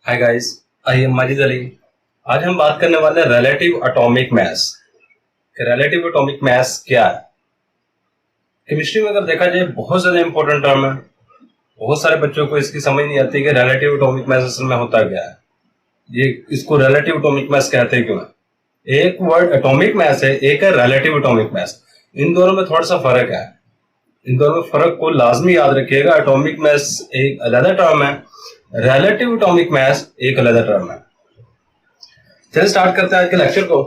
Hi guys, I am Majid Ali. आज हम बात करने वाले हैं relative atomic mass. Relative atomic mass क्या है? केमिस्ट्री में अगर देखा जाए बहुत ज्यादा इंपॉर्टेंट टर्म है। बहुत सारे बच्चों को इसकी समझ नहीं आती कि रिलेटिव एटॉमिक मास असल में होता क्या है। ये इसको रिलेटिव एटॉमिक मास कहते हैं क्यों है? एक वर्ड एटॉमिक मास है, एक है रिलेटिव एटॉमिक मास। इन दोनों में थोड़ा सा फर्क है। इन दोनों में फर्क को लाजमी याद रखिएगा। एटॉमिक मास एक अलग टर्म है, रिलेटिव एटॉमिक मास एक अलग टर्म है। चलिए स्टार्ट करते हैं आज के लेक्चर को।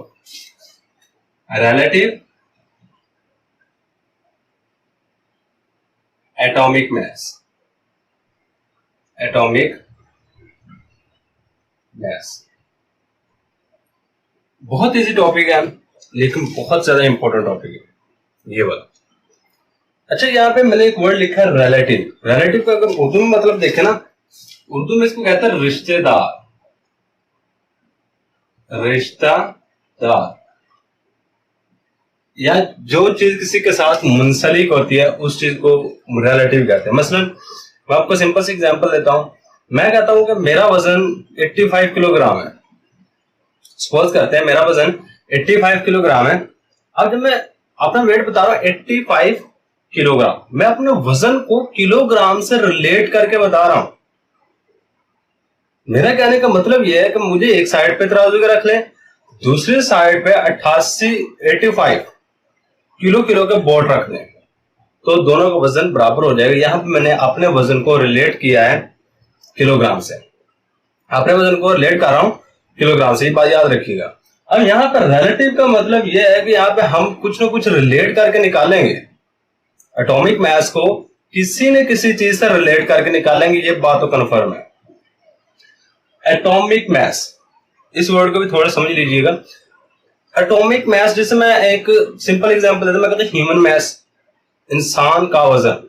Relative atomic mass. Atomic mass बहुत इजी टॉपिक है लेकिन बहुत ज्यादा इंपॉर्टेंट टॉपिक है ये वाला। अच्छा, यहाँ पे मैंने एक वर्ड लिखा है रिलेटिव। रिलेटिव का अगर उर्दू में मतलब देखे ना, उर्दू में इसको कहता है रिश्तेदार। रिश्तेदार या जो चीज किसी के साथ मुंसलिक होती है उस चीज को रिलेटिव कहते हैं। मसलन मैं आपको सिंपल सी एग्जांपल देता हूं। मैं कहता हूं कि मेरा वजन 85 किलोग्राम है। सपोज करते हैं मेरा वजन 85 किलोग्राम है। अब जब मैं अपना वेट बता रहा हूं 85 किलोग्राम, मैं अपने वजन को किलोग्राम से रिलेट करके बता रहा हूं। मेरा कहने का मतलब यह है कि मुझे एक साइड पे तराजू के रख लें, दूसरी साइड पे 85 किलो किलो के बोर्ड रख दें तो दोनों का वजन बराबर हो जाएगा। यहां पे मैंने अपने वजन को रिलेट किया है किलोग्राम से। अपने वजन को रिलेट कर रहा हूं किलोग्राम से, ये बात याद रखिएगा। अब यहाँ पर रिलेटिव का मतलब यह है कि यहाँ पे हम कुछ ना कुछ रिलेट करके निकालेंगे। एटॉमिक मास को किसी न किसी चीज से रिलेट करके निकालेंगे, ये बात तो कन्फर्म है। एटॉमिक मास, इस वर्ड को भी थोड़ा समझ लीजिएगा। एटॉमिक मास, जैसे मैं एक सिंपल एग्जांपल देता हूं, मैं कहता हूं ह्यूमन मास, इंसान का वजन।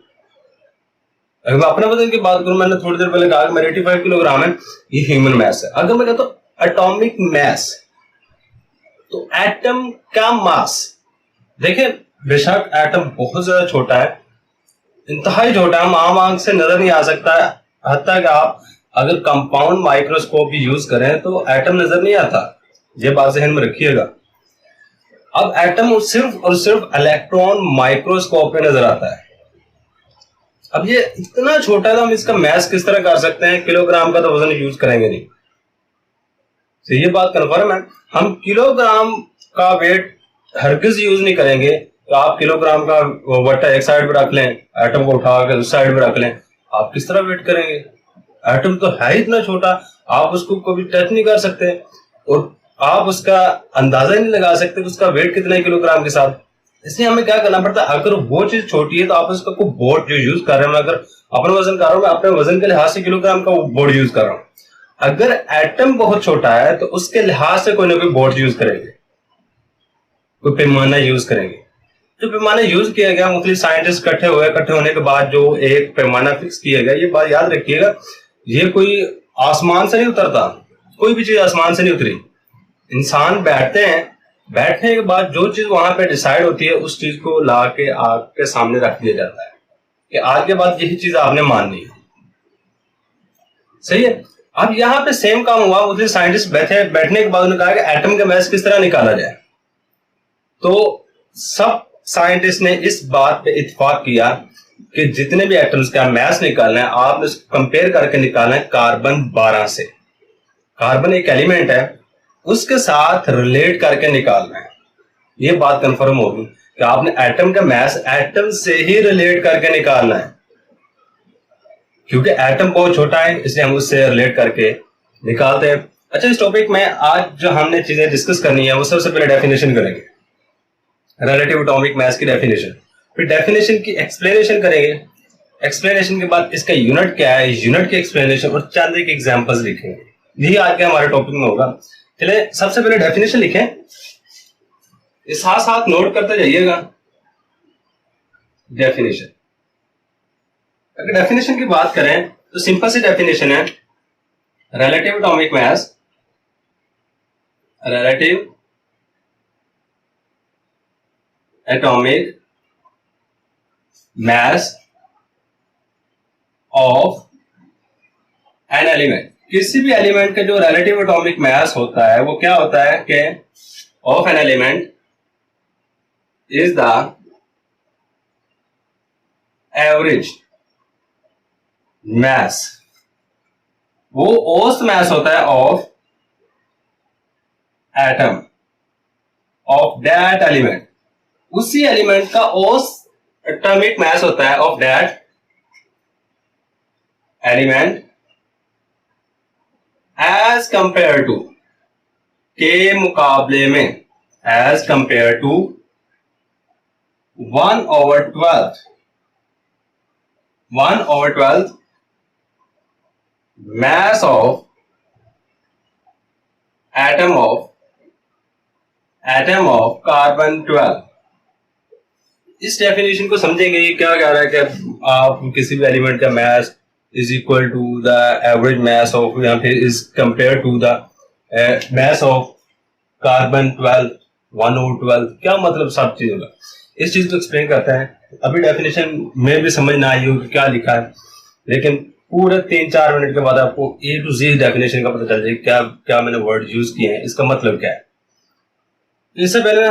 अगर मैं अपने वजन की बात करूं, मैंने थोड़ी देर पहले कहा कि मेरा 85 किलोग्राम है, ये ह्यूमन मास है। अगर मैं कहता हूं एटॉमिक मास, तो एटम का मास, देखिए बेशक एटम बहुत ज्यादा छोटा है, इंतहाई छोटा है, आम आंख से नजर नहीं आ सकता है। हत्ता कि आप अगर कंपाउंड माइक्रोस्कोप भी यूज करें तो एटम नजर नहीं आता। ये बात ज़हन में रखिएगा। अब एटम सिर्फ और सिर्फ इलेक्ट्रॉन माइक्रोस्कोप पे नजर आता है। अब ये इतना छोटा है तो हम इसका मैथ किस तरह कर सकते हैं? किलोग्राम का तो वजन यूज करेंगे नहीं, तो ये बात कन्फर्म है। हम किलोग्राम का वेट हरगिज यूज नहीं करेंगे। तो आप किलोग्राम का वट्टा एक साइड पे रख लें, एटम को उठा के उस साइड पे रख लें, आप किस तरह वेट करेंगे? एटम तो है इतना छोटा, आप उसको कभी टच नहीं कर सकते और आप उसका अंदाजा नहीं लगा सकते कि उसका वेट कितना है किलोग्राम के साथ। इसलिए हमें क्या करना पड़ता है? अगर वो चीज छोटी है तो आप उसका कोई बोर्ड जो यूज कर रहे हैं, मैं अगर अपना वजन कर रहा हूं, मैं अपने वजन के लिहाज से किलोग्राम का बोर्ड यूज कर रहा हूं। अगर एटम बहुत छोटा है तो उसके लिहाज से कोई ना कोई बोर्ड यूज करेंगे, कोई पैमाना यूज करेंगे। जो पैमाना यूज किया गया, मुख्तलिफ साइंटिस्ट इकट्ठे हुए, इकट्ठे होने के बाद जो एक पैमाना फिक्स किया गया, ये बात याद रखिएगा, ये कोई आसमान से नहीं उतरता। कोई भी चीज आसमान से नहीं उतरी। इंसान बैठते हैं, बैठने के बाद जो चीज वहां पे डिसाइड होती है उस चीज को ला के आपके सामने रख दिया जाता है कि आज के बाद यही चीज आपने माननी है। सही है। अब यहाँ पे सेम काम हुआ, उधर साइंटिस्ट बैठने के बाद उन्होंने कहा कि एटम का मास किस तरह निकाला जाए। तो सब साइंटिस्ट ने इस बात पे इत्तेफाक किया कि जितने भी एटम्स का मास निकालना है, आपने कंपेयर करके निकालना है कार्बन 12 से। कार्बन एक एलिमेंट है, उसके साथ रिलेट करके निकालना है। ये बात कंफर्म होगी कि आपने एटम का मास एटम से ही रिलेट करके निकालना है, क्योंकि एटम बहुत छोटा है इसलिए हम उससे रिलेट करके निकालते हैं। अच्छा, इस टॉपिक में आज जो हमने चीजें डिस्कस करनी है वो सबसे पहले डेफिनेशन करेंगे, रिलेटिव एटॉमिक मास की डेफिनेशन। फिर डेफिनेशन की एक्सप्लेनेशन करेंगे। एक्सप्लेनेशन के बाद इसका यूनिट क्या है, यूनिट की एक्सप्लेनेशन और चंद एक एग्जांपल्स लिखेंगे। यही आज के हमारे टॉपिक में होगा। चलिए सबसे पहले डेफिनेशन लिखें, इस साथ साथ नोट करते जाइएगा। डेफिनेशन, अगर डेफिनेशन की बात करें तो सिंपल सी डेफिनेशन है, relative atomic mass, relative atomic mass of an element किसी भी एलिमेंट का जो रिलेटिव एटॉमिक मास होता है वो क्या होता है कि of an element is the average mass, वो औसत मास होता है of atom of that element, उसी एलिमेंट का औसत एटॉमिक मास होता है of that element as compare to, के मुकाबले में, as compare to 1/12 mass of atom of carbon 12। इस डेफिनेशन को समझेंगे ये क्या कह रहा है कि आप किसी भी एलिमेंट का mass is equal to the average mass of, यहाँ पे is compare to the mass of carbon 12 1/12। क्या मतलब सब चीजों का, इस चीज को एक्सप्लेन करता है। अभी डेफिनेशन में भी समझ ना आई हो कि क्या लिखा है, लेकिन पूरे 3-4 मिनट के बाद आपको ए टू जी डेफिनेशन का पता चल जाएगा क्या क्या मैंने वर्ड यूज किए हैं, इसका मतलब क्या है। इससे पहले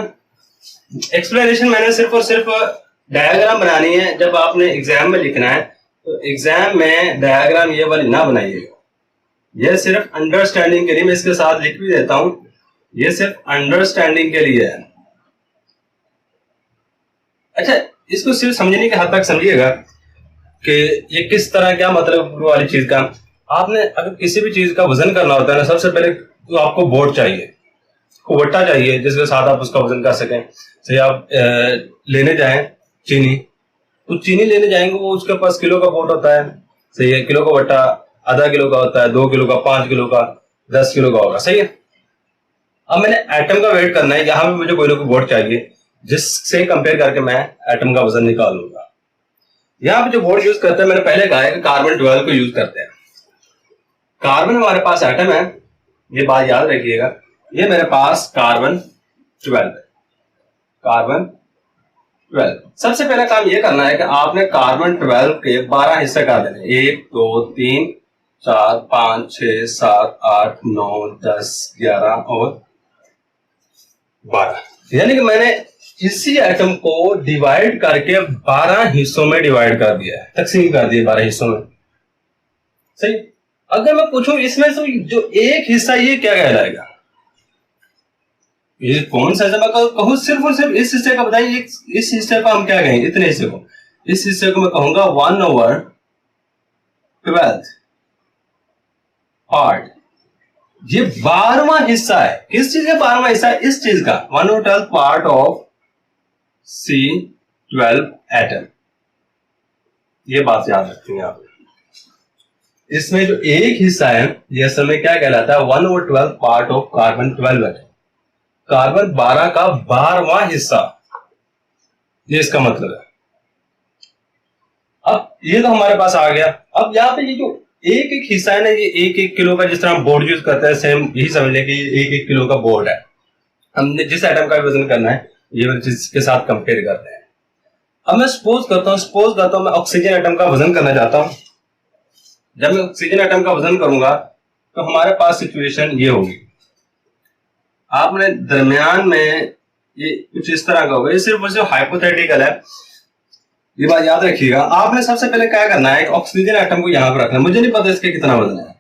एक्सप्लेनेशन मैंने सिर्फ और सिर्फ डायग्राम बनानी है। जब आपने एग्जाम में लिखना है तो एग्जाम में डायग्राम ये वाली ना बनाइएगा, ये सिर्फ अंडरस्टैंडिंग के लिए, मैं इसके साथ लिख भी देता हूं, ये सिर्फ अंडरस्टैंडिंग के लिए है। अच्छा, इसको सिर्फ समझने के हद तक समझिएगा कि ये किस तरह, क्या मतलब वाली चीज का। आपने अगर किसी भी चीज का वजन करना होता है ना, सबसे पहले तो आपको बोर्ड चाहिए, वट्टा चाहिए जिसके साथ आप उसका वजन कर सकें। सही, आप लेने जाएं चीनी, तो चीनी लेने जाएंगे, वो उसके पास किलो का बोर्ड होता है, सही है, किलो का वट्टा आधा किलो का होता है, 2 किलो का, 5 किलो का, 10 किलो का होगा, सही है। अब मैंने एटम का वेट करना है, यहां भी मुझे कोई ना कोई बोर्ड चाहिए जिससे कंपेयर करके मैं एटम का वजन निकालूंगा। यहां पे जो बोर्ड यूज करते हैं, मैंने पहले कहा है कि कार्बन 12 को यूज करते हैं। कार्बन हमारे पास एटम है, ये बात याद रखिएगा, ये मेरे पास कार्बन 12 है, कार्बन 12। सबसे पहला काम ये करना है कि आपने कार्बन 12 के 12 हिस्से कर देने, 1 2 3 4 5 6 7 8 9 10 11 और 12, यानी कि मैंने इसी एटम को डिवाइड करके 12 हिस्सों में डिवाइड कर दिया है, तकसीम कर दिया 12 हिस्सों में, सही। अगर मैं पूछूं इसमें से जो एक हिस्सा, ये क्या कहलाएगा, ये कौन सा, मैं कहूं सिर्फ और सिर्फ इस हिस्से का बताइए, इस हिस्से को हम क्या कहेंगे, इतने हिस्से को, इस हिस्से को मैं कहूंगा 1/12 पार्ट। ये 12वां हिस्सा है, किस चीज का 12वां हिस्सा है, इस चीज का 1/12 पार्ट ऑफ C12 एटम। ये बात याद रखेंगे आप। इसमें जो एक हिस्सा है यह समय क्या कहलाता है, 1/12 part of carbon 12 atom, carbon 12 का 12वां हिस्सा, ये इसका मतलब है। अब ये तो हमारे पास आ गया। अब यहाँ पे ये जो एक एक हिस्सा है ना, ये 1-1 किलो का, जिस तरह हम बोर्ड यूज करते हैं, सेम यही समझ लें कि ये 1-1 किलो का बोर्ड है। हमने जिस आइटम का वजन करना है ये वाली चीज के साथ कंपेयर करते हैं। अब मैं सपोज करता हूं मैं ऑक्सीजन एटम का वजन करना चाहता हूं। जब मैं ऑक्सीजन एटम का वजन करूंगा तो हमारे पास सिचुएशन ये होगी, आपने दरमियान में ये कुछ इस तरह का होगा, ये सिर्फ हाइपोथेटिकल है, ये बात याद रखिएगा। आपने सबसे पहले क्या करना है, ऑक्सीजन एटम को यहां पर रखना है, मुझे नहीं पता इसके कितना वजन है,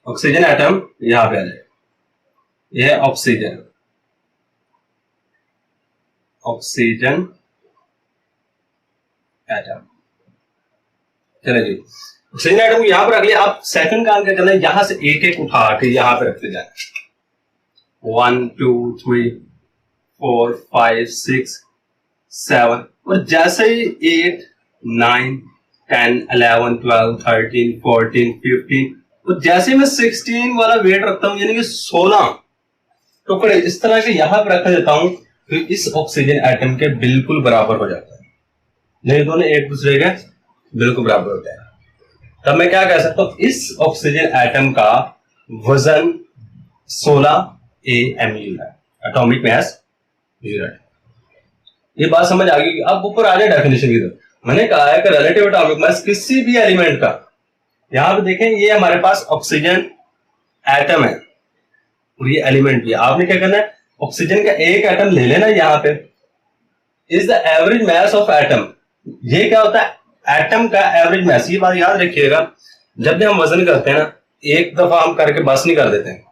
ऑक्सीजन एटम यहां पे आ जाए, यह ऑक्सीजन एटम, चले जी, ऑक्सीजन एटम को यहां पर रख लिया। आप सेकंड काम क्या करना है, यहां से एक एक उठा के यहां पे रखते जाए, 1 2 3 4 5 6 7, और जैसे ही 8 9 10 11 12 13 14 15, तो जैसे मैं 16 वाला वेट रखता हूं, यानी कि 16 टुकड़े इस तरह के यहां पर रख देता हूं, तो इस ऑक्सीजन एटम के बिल्कुल बराबर हो जाता है, नहीं दोनों एक दूसरे के बिल्कुल बराबर होते हैं। तब मैं क्या कह सकता हूं, इस ऑक्सीजन एटम का वजन 16 AMU है, एटॉमिक मास 0 है। ये बात समझ आ गई। अब ऊपर आ जाए डेफिनेशन की तरफ। मैंने कहा है कि रिलेटिव एटॉमिक मास किसी भी एलिमेंट का यहां पे देखें ये हमारे पास ऑक्सीजन एटम है और ये एलिमेंट भी है। आपने क्या करना है, ऑक्सीजन का एक एटम ले लेना, यहाँ पे is the average mass of atom. ये क्या होता है, एटम का एवरेज मास। ये बात याद रखिएगा, जब भी हम वजन करते हैं ना, एक दफा हम करके बस नहीं कर देते हैं,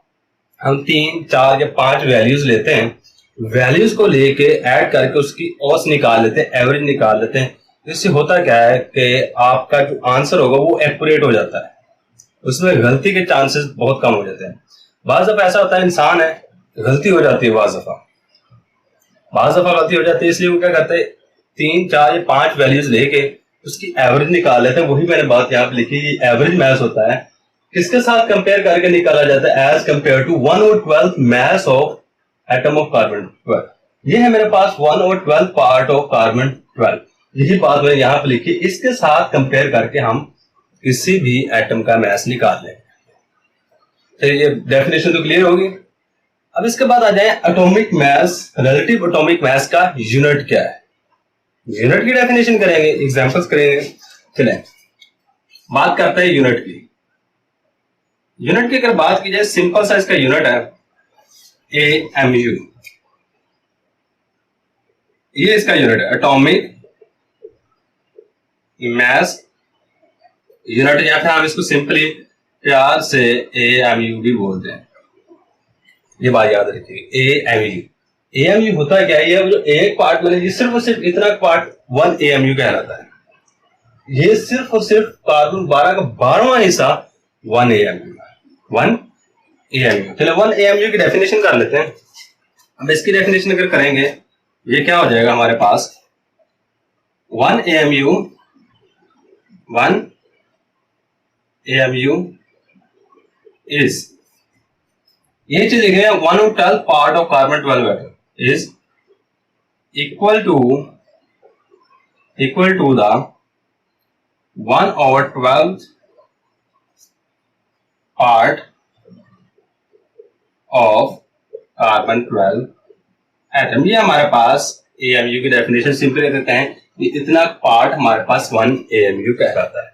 हम 3, 4 या 5 वैल्यूज लेते हैं, वैल्यूज को लेके ऐड करके उसकी औसत निकाल लेते हैं, एवरेज निकाल लेते हैं। इससे होता क्या है कि आपका जो आंसर होगा वो एक्यूरेट हो जाता है, उसमें गलती के चांसेस बहुत कम हो जाते हैं। बाज दफा ऐसा होता है, इंसान है, गलती हो जाती है, बाज दफा गलती हो जाती है, इसलिए वो क्या करते हैं 3, 4 या 5 वैल्यूज लेके उसकी एवरेज निकाल लेते हैं। वही मैंने बात यहाँ पे लिखी, एवरेज मैस होता है, किसके साथ कंपेयर करके निकाला जाता है, as compare to 1/12 mass of atom of carbon 12। ये है मेरे पास 1/12 पार्ट ऑफ कार्बन 12, यही बात मैंने यहाँ पे लिखी, इसके साथ कंपेयर करके हम किसी भी एटम का मास निकाल लें। तो ये डेफिनेशन तो क्लियर होगी। अब इसके बाद आ जाए atomic mass, relative atomic mass का यूनिट क्या है, यूनिट की डेफिनेशन करेंगे, एग्जांपल्स करेंगे। चलें बात करते हैं यूनिट की। यूनिट की अगर बात की जाए, सिंपल सा इसका यूनिट है AMU, ये इसका यूनिट है, एटॉमिक मास यूनिट, या फिर हम इसको सिंपली प्यार से AMU भी बोलते हैं। ये बात याद रखिए, AMU होता क्या है, ये जो एक पार्ट मैंने, ये सिर्फ और सिर्फ इतना पार्ट 1 AMU कहलाता है। ये सिर्फ और सिर्फ कार्बन 12 का 12वां हिस्सा 1 AMU। चलो 1 AMU की डेफिनेशन कर लेते हैं। अब इसकी डेफिनेशन अगर करेंगे, ये क्या हो जाएगा हमारे पास, 1 AMU is, ये चीज लिखे 1/12 part of carbon 12 atom is equal to the 1/12 part of carbon 12 atom. ये हमारे पास AMU की डेफिनेशन सिंपली कहते हैं कि इतना पार्ट हमारे पास 1 AMU कहलाता है।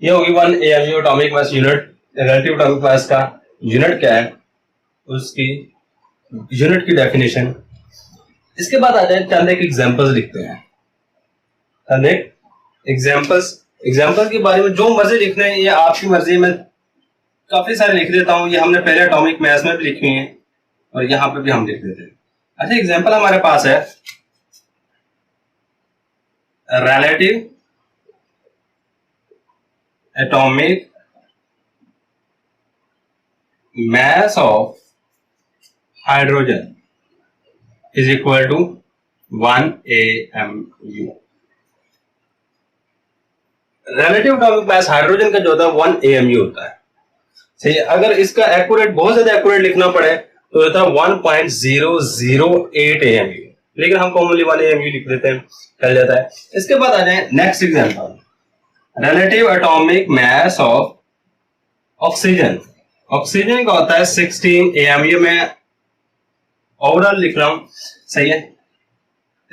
ये होगी 1 AMU atomic mass unit. Relative atomic mass का यूनिट क्या है, उसकी यूनिट की डेफिनेशन। इसके बाद आ जाए चंद एक एग्जांपल्स लिखते हैं, चंद एक एग्जांपल के बारे में जो मर्जी लिखना है ये आपकी मर्जी, में काफी सारे लिख देता हूं। ये हमने पहले एटॉमिक मास में भी लिखी हैं और यहाँ पे भी हम लिख देते हैं। अच्छा, एग्जांपल हमारे पास है relative atomic mass of hydrogen is equal to 1 AMU। Relative atomic mass hydrogen का जो होता है 1 AMU होता है। सही, अगर इसका एक्यूरेट, बहुत ज्यादा एक्यूरेट लिखना पड़े तो होता है 1.008 AMU, लेकिन हम कॉमनली 1 AMU लिख देते हैं, चल जाता है। इसके बाद आ जाए next example, relative atomic mass of oxygen. Oxygen का होता है 16 AMU, में ओवरऑल लिख रहा हूं, सही है।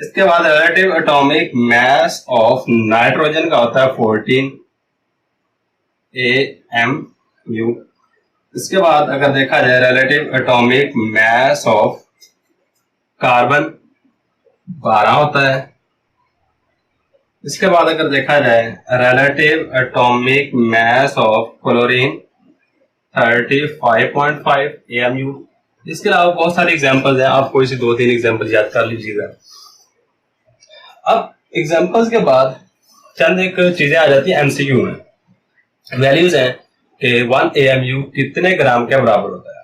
इसके बाद relative atomic mass of nitrogen का होता है 14 AMU। इसके बाद अगर देखा जाए relative atomic mass of carbon 12 होता है। इसके बाद अगर देखा जाए relative atomic mass of chlorine 35.5 AMU। इसके अलावा बहुत सारे एग्जांपल्स हैं, आप कोई से 2-3 एग्जांपल याद कर लीजिएगा। अब एग्जांपल्स के बाद चंद एक चीजें आ जाती है MCQ में, वैल्यूज हैं कि 1 AMU कितने ग्राम के बराबर होता है।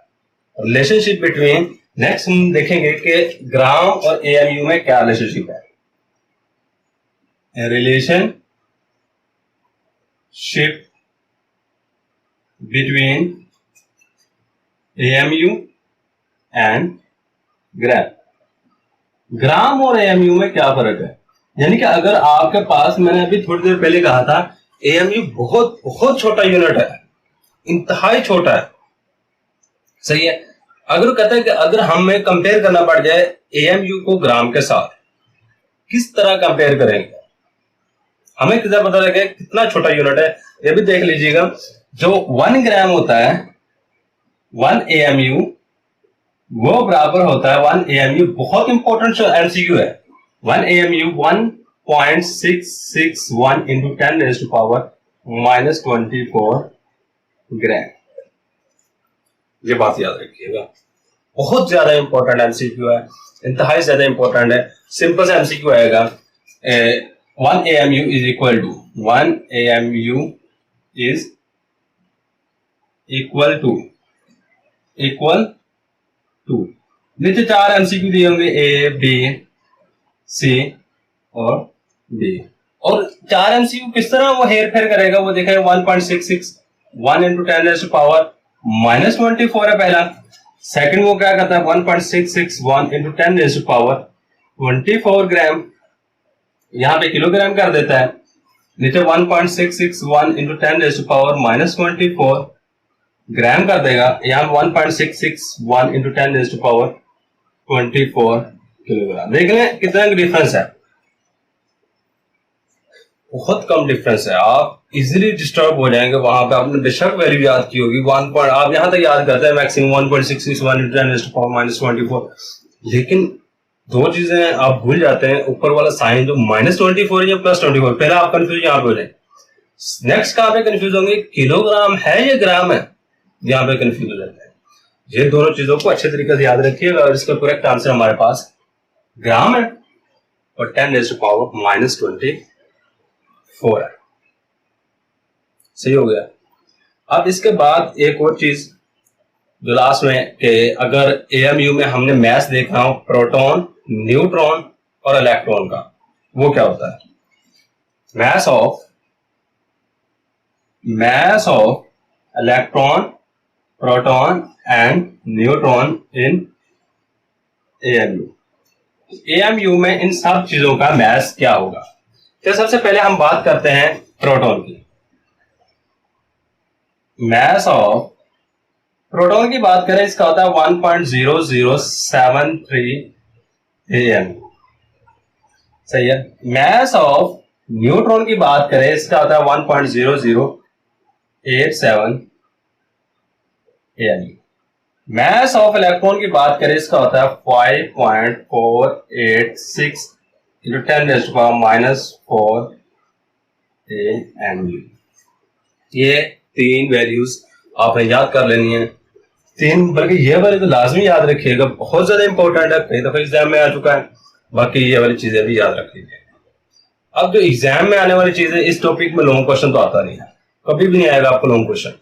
रिलेशनशिप बिटवीन, नेक्स्ट हम देखेंगे कि ग्राम और AMU में क्या रिलेशनशिप है। रिलेशनशिप बिटवीन AMU एंड ग्राम और AMU में क्या फर्क है। यानी कि अगर आपके पास, मैंने अभी थोड़ी देर पहले कहा था, AMU बहुत बहुत छोटा यूनिट है, इंतहाई छोटा है, सही है। अगर कहता है कि अगर हमें कंपेयर करना पड़ जाए AMU को ग्राम के साथ, किस तरह कंपेयर करेंगे। हमें कितना पता लगे कितना छोटा यूनिट है, ये भी देख लीजिएगा। जो 1 ग्राम होता है 1 AMU, वो बराबर होता है 1 AMU, बहुत इंपॉर्टेंट एमसीक्यू है। 1 AMU 1.661 इंटू 10⁻⁻24 ग्राम। ये बात याद रखिएगा, बहुत ज्यादा इंपॉर्टेंट एमसीक्यू है, इंतहाई ज्यादा इंपॉर्टेंट है। सिंपल सा एमसीक्यू आएगा, 1 AMU is equal to 1 AMU is equal to नीचे 4 एमसीक्यू दिए होंगे, ए बी सी और डी। और 4 एमसीक्यू किस तरह वो हेर फेर करेगा, वो देखेगा 1.661 इंटू 10⁻⁻24 है पहला। सेकंड वो क्या करता है 1.661 इंटू 10⁻24 ग्राम, यहां पे किलोग्राम कर देता है। नीचे 1.661 इंटू 10⁻⁻24 ग्राम कर देगा, यहाँ 1.661 इंटू 10⁻24 किलोग्राम। देख लें कितना डिफरेंस है, बहुत कम डिफरेंस है। आप इजीली डिस्टर्ब हो जाएंगे वहां पे। आपने बेशक वैल्यू याद की होगी 1 पॉइंट, आप यहां तक याद करते हैं मैक्सिमम 1.661 इंटू 10⁻⁻24, लेकिन दो चीजें आप भूल जाते हैं, ऊपर वाला साइन जो -24 या +24, पहले आप कंफ्यूज यहाँ पे हो जाए। नेक्स्ट कहां पे कंफ्यूज होंगे, किलोग्राम है या ग्राम है, यहाँ पे कंफ्यूज हो जाता है। ये दोनों चीजों को अच्छे तरीके से याद रखिएगा और इसका करेक्ट आंसर हमारे पास ग्राम है और 10⁻⁻24 है। सही हो गया। अब इसके बाद एक और चीज जो लास्ट में कि अगर AMU में हमने मैस देखना हो प्रोटॉन, न्यूट्रॉन और इलेक्ट्रॉन का, वो क्या होता है, mass of electron, proton and neutron in AMU। AMU में इन सब चीजों का मैस क्या होगा। तो सबसे पहले हम बात करते हैं प्रोटॉन की। मैस ऑफ प्रोटॉन की बात करें, इसका होता है 1.0073 AMU, सही है। मैस ऑफ न्यूट्रॉन की बात करें, इसका होता है 1.0087 AMU। मैस ऑफ इलेक्ट्रॉन की बात करें, इसका होता है 5.486 इंटू 10⁻⁻4 AMU। ये 3 वैल्यूज आपने याद कर लेनी है, 3, बल्कि ये वाली तो लाजमी याद रखिएगा, बहुत ज्यादा इंपॉर्टेंट है, कई दफा एग्जाम में आ चुका है। बाकी ये वाली चीजें भी याद रख लीजिए। अब जो एग्जाम में आने वाली चीजें, इस टॉपिक में लॉन्ग क्वेश्चन तो आता नहीं है, कभी भी नहीं आएगा आपको लॉन्ग क्वेश्चन।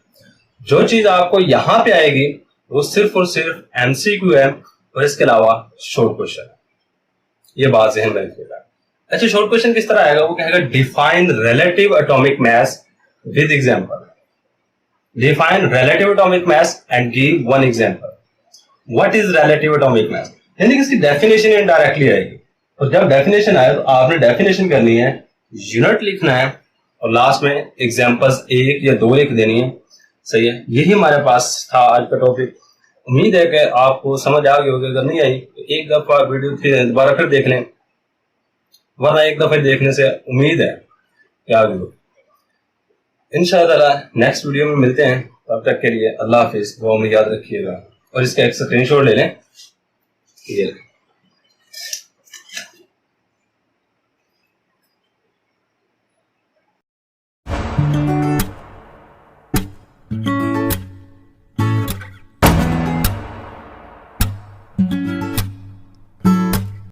जो चीज आपको यहां पे आएगी वो सिर्फ और सिर्फ एमसीक्यू है और इसके अलावा शॉर्ट क्वेश्चन। ये बात ध्यान में रखिएगा। अच्छा, शॉर्ट क्वेश्चन किस तरह आएगा, वो कहेगा define relative atomic mass with example. Define relative atomic mass and give one example. What is relative atomic mass? यानी कि इसकी डेफिनेशन इनडायरेक्टली आएगी, और जब डेफिनेशन आए तो आपने डेफिनेशन करनी है, यूनिट लिखना है और लास्ट में एग्जांपल्स 1 या 2 लिख देनी है। सही है, यही हमारे पास था आज का टॉपिक। उम्मीद है कि आपको समझ आ गई होगी। अगर नहीं आई तो एक दफा वीडियो फिर दोबारा फिर देख लें, वरना एक दफा देखने से उम्मीद है कि आ गई होगी। इंशाअल्लाह नेक्स्ट वीडियो में मिलते हैं, तब तक के लिए अल्लाह हाफिज। दुआ में याद रखिएगा और इसका एक स्क्रीनशॉट ले लें। ये